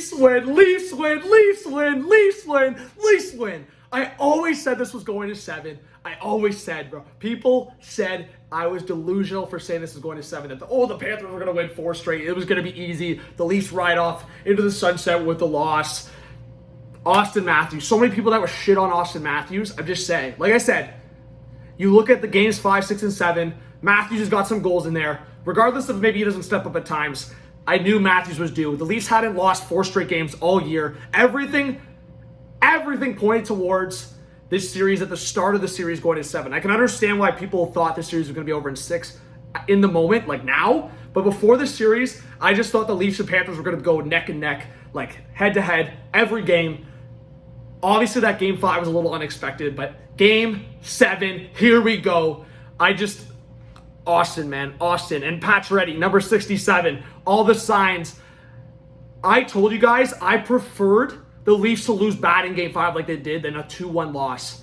Leafs win, Leafs win, Leafs win, Leafs win, Leafs win. I always said this was going to 7. I always said, bro. People said I was delusional for saying this was going to 7. That the Panthers were going to win 4 straight. It was going to be easy. The Leafs ride off into the sunset with the loss. Austin Matthews. So many people that were shit on Austin Matthews. I'm just saying. Like I said, you look at the games 5, 6, and 7. Matthews has got some goals in there. Regardless of maybe he doesn't step up at times, I knew Matthews was due. The Leafs hadn't lost 4 straight games all year. Everything pointed towards this series at the start of the series going to 7. I can understand why people thought this series was going to be over in 6 in the moment, like now. But before the series, I just thought the Leafs and Panthers were going to go neck and neck, like head to head, every game. Obviously, that game 5 was a little unexpected, but game 7, here we go. Austin, man. Austin and Pacioretty, number 67. All the signs. I told you guys I preferred the Leafs to lose bad in game 5 like they did than a 2-1 loss.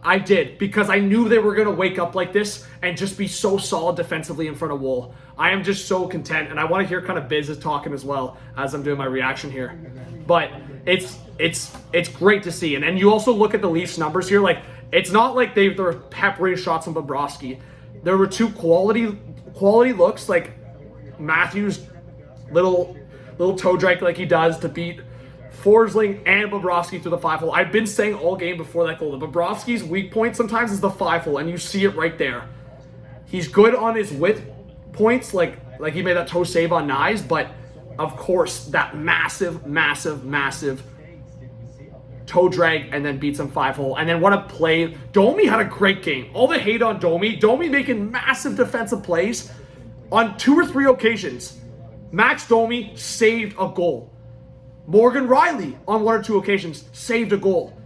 I did, because I knew they were going to wake up like this and just be so solid defensively in front of Woll. I am just so content, and I want to hear kind of Biz is talking as well as I'm doing my reaction here. But it's great to see. And you also look at the Leafs numbers here. Like, it's not like they're peppering shots on Bobrovsky. There were 2 quality looks, like Matthews, little toe drag like he does to beat Forsling and Bobrovsky through the 5-hole. I've been saying all game before that goal that Bobrovsky's weak point sometimes is the 5-hole, and you see it right there. He's good on his width points, like he made that toe save on Nyes, but of course that massive toe drag and then beats him 5-hole. And then what a play. Domi had a great game. All the hate on Domi. Domi making massive defensive plays on 2 or 3 occasions. Max Domi saved a goal. Morgan Riley on 1 or 2 occasions saved a goal.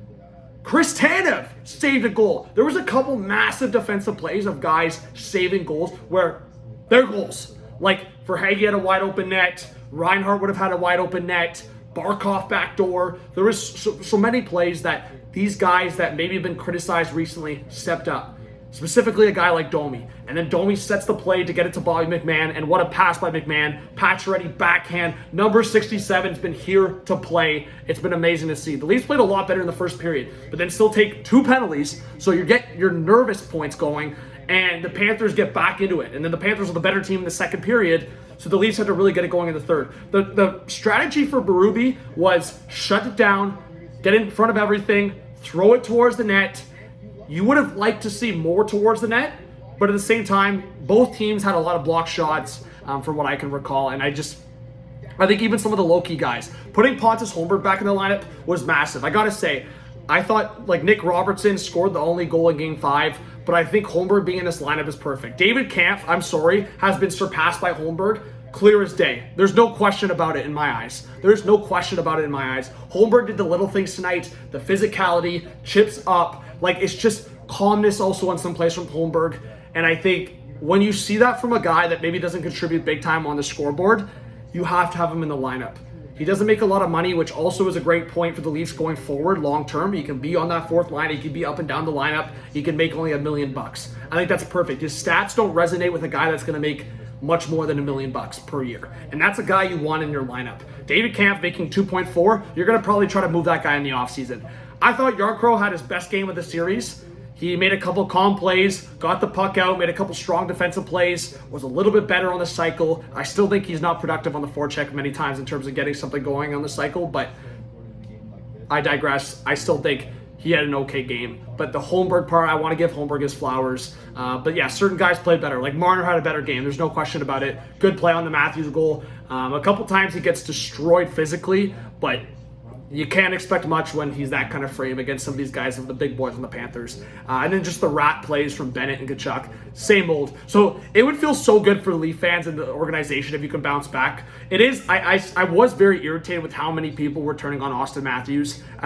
Chris Tanev saved a goal. There was a couple massive defensive plays of guys saving goals where they're goals. Like Verhaeghe had a wide open net. Reinhart would have had a wide open net. Barkov backdoor. There was so many plays that these guys that maybe have been criticized recently stepped up. Specifically a guy like Domi. And then Domi sets the play to get it to Bobby McMann. And what a pass by McMann. Pacioretty backhand. Number 67 has been here to play. It's been amazing to see. The Leafs played a lot better in the first period, but then still take 2 penalties. So you get your nervous points going, and the Panthers get back into it. And then the Panthers are the better team in the second period. So the Leafs had to really get it going in the third. The strategy for Berube was shut it down, get in front of everything, throw it towards the net. You would have liked to see more towards the net, but at the same time, both teams had a lot of block shots from what I can recall. And I think even some of the low-key guys, putting Pontus Holmberg back in the lineup was massive. I got to say, I thought like Nick Robertson scored the only goal in game 5, but I think Holmberg being in this lineup is perfect. David Kampf, I'm sorry, has been surpassed by Holmberg. Clear as day. There's no question about it in my eyes. There's no question about it in my eyes. Holmberg did the little things tonight, the physicality, chips up. Like, it's just calmness also on some plays from Holmberg. And I think when you see that from a guy that maybe doesn't contribute big time on the scoreboard, you have to have him in the lineup. He doesn't make a lot of money, which also is a great point for the Leafs going forward long term. He can be on that 4th line. He can be up and down the lineup. He can make only $1 million. I think that's perfect. His stats don't resonate with a guy that's going to make much more than $1 million per year. And that's a guy you want in your lineup. David Kampf making 2.4, you're going to probably try to move that guy in the offseason. I thought Jarkro had his best game of the series. He made a couple calm plays, got the puck out, made a couple strong defensive plays, was a little bit better on the cycle. I still think he's not productive on the forecheck many times in terms of getting something going on the cycle, but I digress. I still think he had an okay game. But the Holmberg part, I want to give Holmberg his flowers. But yeah, certain guys played better. Like Marner had a better game. There's no question about it. Good play on the Matthews goal. A couple times he gets destroyed physically, but you can't expect much when he's that kind of frame against some of these guys, the big boys on the Panthers. And then just the rat plays from Bennett and Tkachuk, same old. So it would feel so good for Leaf fans and the organization if you can bounce back. It is. I was very irritated with how many people were turning on Austin Matthews